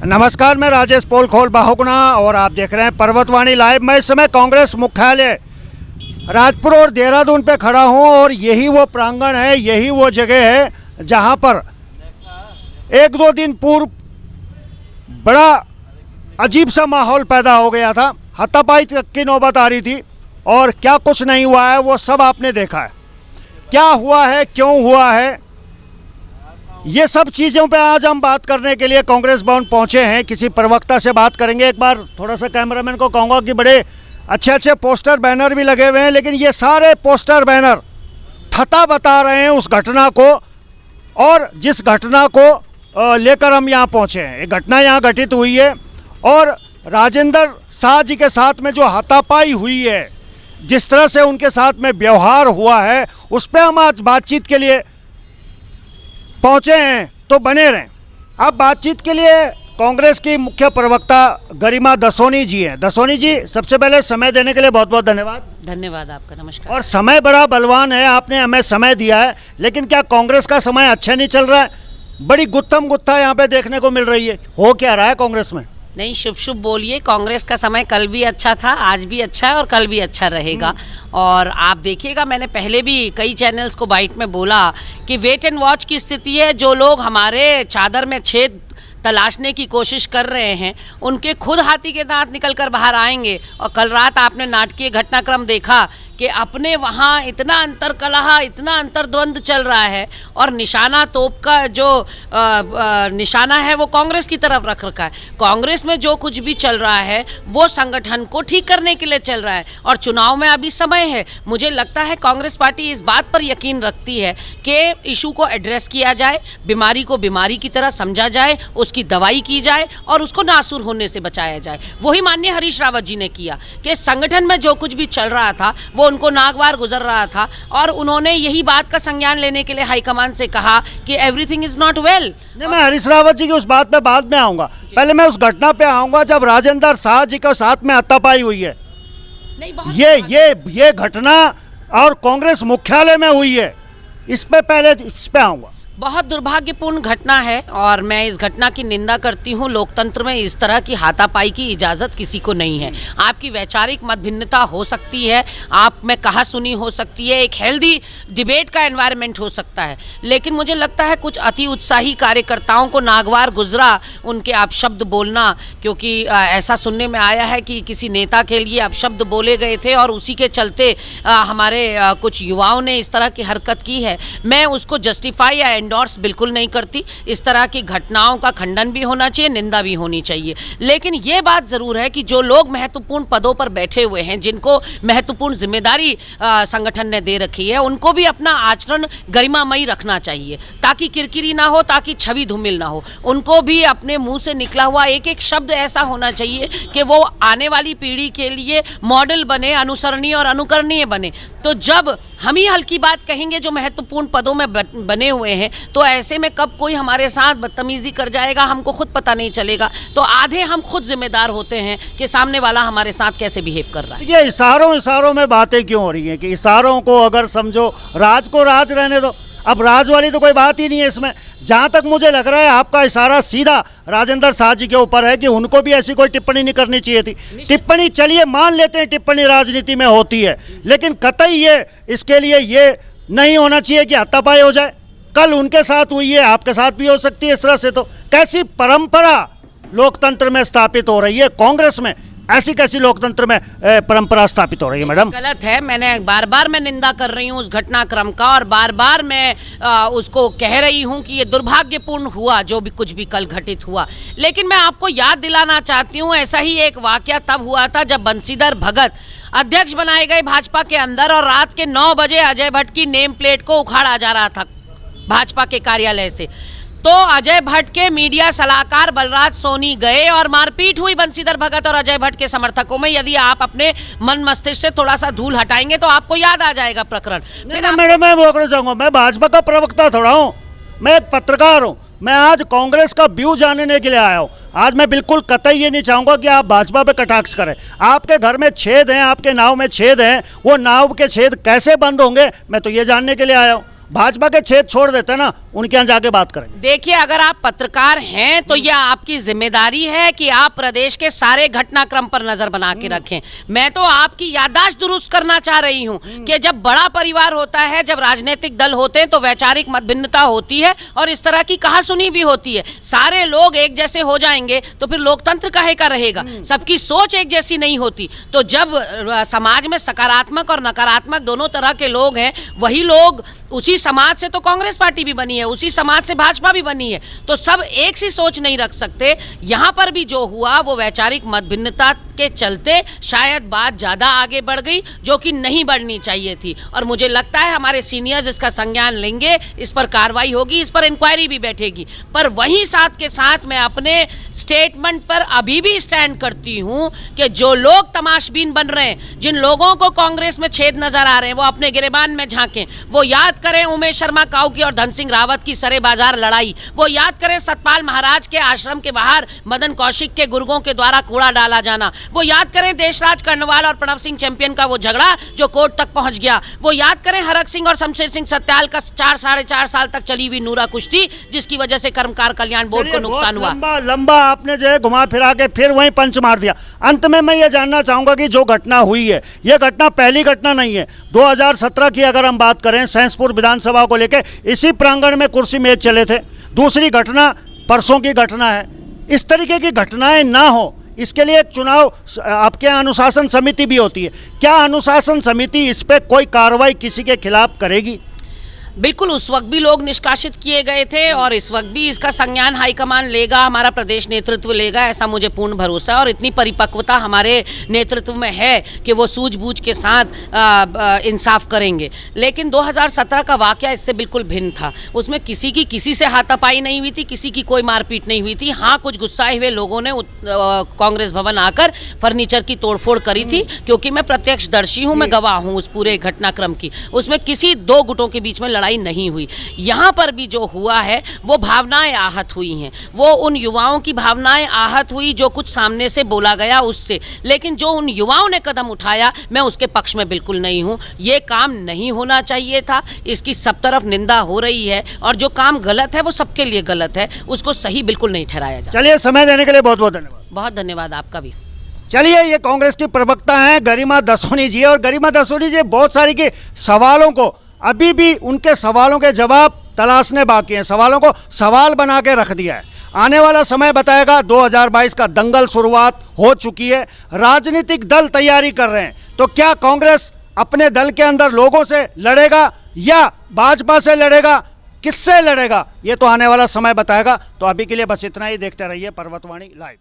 नमस्कार, मैं राजेश पोलखोल बाहुगुणा और आप देख रहे हैं पर्वतवाणी लाइव। मैं इस समय कांग्रेस मुख्यालय राजपुर और देहरादून पे खड़ा हूं और यही वो प्रांगण है, यही वो जगह है जहां पर एक दो दिन पूर्व बड़ा अजीब सा माहौल पैदा हो गया था। हाथापाई तक की नौबत आ रही थी और क्या कुछ नहीं हुआ है वो सब आपने देखा है। क्या हुआ है, क्यों हुआ है, ये सब चीज़ों पे आज हम बात करने के लिए कांग्रेस भवन पहुंचे हैं। किसी प्रवक्ता से बात करेंगे। एक बार थोड़ा सा कैमरामैन को कहूँगा कि बड़े अच्छे अच्छे पोस्टर बैनर भी लगे हुए हैं, लेकिन ये सारे पोस्टर बैनर थता बता रहे हैं उस घटना को और जिस घटना को लेकर हम यहाँ पहुँचे हैं। एक घटना यहाँ घटित हुई है और राजेंद्र शाह जी के साथ में जो हाथापाई हुई है, जिस तरह से उनके साथ में व्यवहार हुआ है, उस पर हम आज बातचीत के लिए पहुंचे हैं, तो बने रहें। अब बातचीत के लिए कांग्रेस की मुख्य प्रवक्ता गरिमा दसोनी जी हैं। दसोनी जी, सबसे पहले समय देने के लिए बहुत बहुत धन्यवाद। धन्यवाद आपका, नमस्कार। और समय बड़ा बलवान है, आपने हमें समय दिया है, लेकिन क्या कांग्रेस का समय अच्छा नहीं चल रहा है? बड़ी गुत्थम गुत्था यहाँ पे देखने को मिल रही है। हो क्या रहा है कांग्रेस में? नहीं, शुभ शुभ बोलिए। कांग्रेस का समय कल भी अच्छा था, आज भी अच्छा है और कल भी अच्छा रहेगा। और आप देखिएगा, मैंने पहले भी कई चैनल्स को बाइट में बोला कि वेट एंड वॉच की स्थिति है। जो लोग हमारे चादर में छेद तलाशने की कोशिश कर रहे हैं, उनके खुद हाथी के दांत निकल कर बाहर आएंगे। और कल रात आपने नाटकीय घटनाक्रम देखा कि अपने वहाँ इतना अंतरकलह, इतना अंतर्द्वंद चल रहा है और निशाना तोप का जो निशाना है वो कांग्रेस की तरफ रख रखा है। कांग्रेस में जो कुछ भी चल रहा है वो संगठन को ठीक करने के लिए चल रहा है और चुनाव में अभी समय है। मुझे लगता है कांग्रेस पार्टी इस बात पर यकीन रखती है कि इशू को एड्रेस किया जाए, बीमारी को बीमारी की तरह समझा जाए, उसकी दवाई की जाए और उसको नासूर होने से बचाया जाए। वही माननीय हरीश रावत जी ने किया कि संगठन में जो कुछ भी चल रहा था वो उनको नागवार गुजर रहा था और उन्होंने यही बात का संज्ञान लेने के लिए हाईकमान से कहा कि एवरीथिंग इज नॉट वेल। मैं हरीश रावत जी की उस बात पे बाद में आऊंगा, पहले मैं उस घटना पे आऊंगा जब राजेंद्र शाह जी के साथ में हाथापाई हुई है। ये घटना और कांग्रेस मुख्यालय में हुई है, इस पे आऊंगा। बहुत दुर्भाग्यपूर्ण घटना है और मैं इस घटना की निंदा करती हूँ। लोकतंत्र में इस तरह की हाथापाई की इजाज़त किसी को नहीं है। आपकी वैचारिक मतभिन्नता हो सकती है, आप में कहा सुनी हो सकती है, एक हेल्दी डिबेट का एनवायरनमेंट हो सकता है, लेकिन मुझे लगता है कुछ अति उत्साही कार्यकर्ताओं को नागवार गुजरा उनके अपशब्द बोलना, क्योंकि ऐसा सुनने में आया है कि किसी नेता के लिए अपशब्द बोले गए थे और उसी के चलते हमारे कुछ युवाओं ने इस तरह की हरकत की है। मैं उसको जस्टिफाई या एंडोर्स बिल्कुल नहीं करती। इस तरह की घटनाओं का खंडन भी होना चाहिए, निंदा भी होनी चाहिए, लेकिन ये बात ज़रूर है कि जो लोग महत्वपूर्ण पदों पर बैठे हुए हैं, जिनको महत्वपूर्ण जिम्मेदारी संगठन ने दे रखी है, उनको भी अपना आचरण गरिमामयी रखना चाहिए ताकि किरकिरी ना हो, ताकि छवि धूमिल ना हो। उनको भी अपने मुंह से निकला हुआ एक एक शब्द ऐसा होना चाहिए कि वो आने वाली पीढ़ी के लिए मॉडल बने, अनुसरणीय और अनुकरणीय बने। तो जब हम ही हल्की बात कहेंगे जो महत्वपूर्ण पदों में बने हुए हैं, तो ऐसे में कब कोई हमारे साथ बदतमीजी कर जाएगा हमको खुद पता नहीं चलेगा। तो आधे हम खुद जिम्मेदार होते हैं कि सामने वाला हमारे साथ कैसे बिहेव कर रहा है। ये इशारों में बातें क्यों हो रही हैं कि इशारों को अगर समझो, राज को राज रहने दो। अब राज वाली तो कोई बात ही नहीं है इसमें। जहाँ तक मुझे लग रहा है आपका इशारा सीधा राजेंद्र शाह जी के ऊपर है कि उनको भी ऐसी कोई टिप्पणी नहीं करनी चाहिए थी। टिप्पणी चलिए मान लेते हैं, टिप्पणी राजनीति में होती है, लेकिन कतई ये इसके लिए ये नहीं होना चाहिए कि हाथापाई हो जाए। कल उनके साथ हुई है, आपके साथ भी हो सकती है। इस तरह से तो कैसी परंपरा लोकतंत्र में स्थापित हो रही है कांग्रेस में? ऐसी कैसी लोकतंत्र में परंपरा स्थापित हो रही है मैडम? गलत है। मैंने बार बार मैं निंदा कर रही हूँ उस घटनाक्रम का और बार बार मैं उसको कह रही हूँ कि ये दुर्भाग्यपूर्ण हुआ जो भी कुछ भी कल घटित हुआ। लेकिन मैं आपको याद दिलाना चाहती हूँ, ऐसा ही एक वाकया तब हुआ था जब बंशीधर भगत अध्यक्ष बनाए गए भाजपा के अंदर और रात के 9 बजे अजय भट्ट की नेम प्लेट को उखाड़ा जा रहा था भाजपा के कार्यालय से। तो अजय भट्ट के मीडिया सलाहकार बलराज सोनी गए और मारपीट हुई बंशीधर भगत और अजय भट्ट के समर्थकों में। यदि आप अपने मन मस्तिष्क से थोड़ा सा धूल हटाएंगे तो आपको याद आ जाएगा प्रकरण। मैडम, मैं वो करना चाहूँगा, मैं भाजपा का प्रवक्ता थोड़ा हूँ, मैं एक पत्रकार हूँ। मैं आज कांग्रेस का व्यू जानने के लिए आया हूँ। आज मैं बिल्कुल कतई ये नहीं चाहूँगा कि आप भाजपा पे कटाक्ष करें। आपके घर में छेद हैं, आपके नाव में छेद हैं, वो नाव के छेद कैसे बंद होंगे मैं तो ये जानने के लिए आया हूँ। भाजपा के छेद छोड़ देते ना, उनके यहाँ जाके बात करेंगे। देखिए, अगर आप पत्रकार हैं तो यह आपकी जिम्मेदारी है कि आप प्रदेश के सारे घटनाक्रम पर नजर बना के रखें। मैं तो आपकी याददाश्त दुरुस्त करना चाह रही हूं कि जब बड़ा परिवार होता है, जब राजनीतिक दल होते हैं तो वैचारिक मतभिन्नता होती है और इस तरह की कहासुनी भी होती है। सारे लोग एक जैसे हो जाएंगे तो फिर लोकतंत्र काहे का रहेगा? सबकी सोच एक जैसी नहीं होती। तो जब समाज में सकारात्मक और नकारात्मक दोनों तरह के लोग हैं, वही लोग, उसी समाज से तो कांग्रेस पार्टी भी बनी है, उसी समाज से भाजपा भी बनी है, तो सब एक सी सोच नहीं रख सकते। यहां पर भी जो हुआ वो वैचारिक मतभिन्नता के चलते शायद बात ज्यादा आगे बढ़ गई, जो कि नहीं बढ़नी चाहिए थी। और मुझे लगता है हमारे सीनियर्स इसका संज्ञान लेंगे, इस पर कार्रवाई होगी, इस पर इंक्वायरी भी बैठेगी। पर वहीं साथ के साथ मैं अपने स्टेटमेंट पर अभी भी स्टैंड करती हूं कि जो लोग तमाशबीन बन रहे हैं, जिन लोगों को कांग्रेस में छेद नजर आ रहे हैं, वो अपने गिरेबान में झांकें। वो याद करें उमेश शर्मा काऊ की और धन सिंह रावत की सरे बाजार लड़ाई। वो याद करें सतपाल महाराज के आश्रम के बाहर मदन कौशिक के गुर्गों के द्वारा कूड़ा डाला जाना। वो याद करें देशराज कर्णवाल और प्रणव सिंह चैंपियन का वो झगड़ा जो कोर्ट तक पहुंच गया। वो याद करें हरक सिंह और शमशेर सिंह सत्याल का 4-4.5 साल तक चली हुई नूरा कुश्ती, जिसकी वजह से कर्मकार कल्याण बोर्ड को नुकसान हुआ। लंबा आपने जो है घुमा फिरा के फिर वहीं पंच मार दिया। अंत में मैं ये जानना चाहूंगा कि जो घटना हुई है, ये घटना पहली घटना नहीं है। 2017 की अगर हम बात करें, सैंसपुर विधानसभा को लेकर इसी प्रांगण में कुर्सी मेज चले थे। दूसरी घटना परसों की घटना है। इस तरीके की घटनाएं ना हो, इसके लिए एक चुनाव आपके यहाँ अनुशासन समिति भी होती है। क्या अनुशासन समिति इस पे कोई कार्रवाई किसी के खिलाफ करेगी? बिल्कुल, उस वक्त भी लोग निष्कासित किए गए थे और इस वक्त भी इसका संज्ञान हाईकमान लेगा, हमारा प्रदेश नेतृत्व लेगा, ऐसा मुझे पूर्ण भरोसा है। और इतनी परिपक्वता हमारे नेतृत्व में है कि वो सूझबूझ के साथ इंसाफ करेंगे। लेकिन 2017 का वाकया इससे बिल्कुल भिन्न था। उसमें किसी की किसी से हाथापाई नहीं हुई थी, किसी की कोई मारपीट नहीं हुई थी। हाँ, कुछ गुस्साए हुए लोगों ने कांग्रेस भवन आकर फर्नीचर की तोड़फोड़ करी थी, क्योंकि मैं प्रत्यक्षदर्शी हूँ, मैं गवाह हूँ उस पूरे घटनाक्रम की। उसमें किसी दो गुटों के बीच में लड़ाई नहीं हुई। यहां पर भी जो हुआ है वो भावनाएं आहत हुई हैं, वो उन युवाओं की भावनाएं आहत हुई जो कुछ सामने से बोला गया उससे। लेकिन जो उन युवाओं ने कदम उठाया, मैं उसके पक्ष में बिल्कुल नहीं हूं। ये काम नहीं होना चाहिए था, इसकी सब तरफ निंदा हो रही है और जो काम गलत है वो सबके लिए गलत है, उसको सही बिल्कुल नहीं ठहराया जाए। चलिए, समय देने के लिए बहुत बहुत धन्यवाद। बहुत धन्यवाद आपका भी। चलिए, ये कांग्रेस की प्रवक्ता हैं गरिमा दसोनी जी, और गरिमा दसोनी जी बहुत सारी के सवालों को, अभी भी उनके सवालों के जवाब तलाशने बाकी हैं, सवालों को सवाल बना के रख दिया है। आने वाला समय बताएगा। 2022 का दंगल शुरुआत हो चुकी है, राजनीतिक दल तैयारी कर रहे हैं। तो क्या कांग्रेस अपने दल के अंदर लोगों से लड़ेगा या भाजपा से लड़ेगा, किससे लड़ेगा, ये तो आने वाला समय बताएगा। तो अभी के लिए बस इतना ही। देखते रहिए पर्वतवाणी लाइव।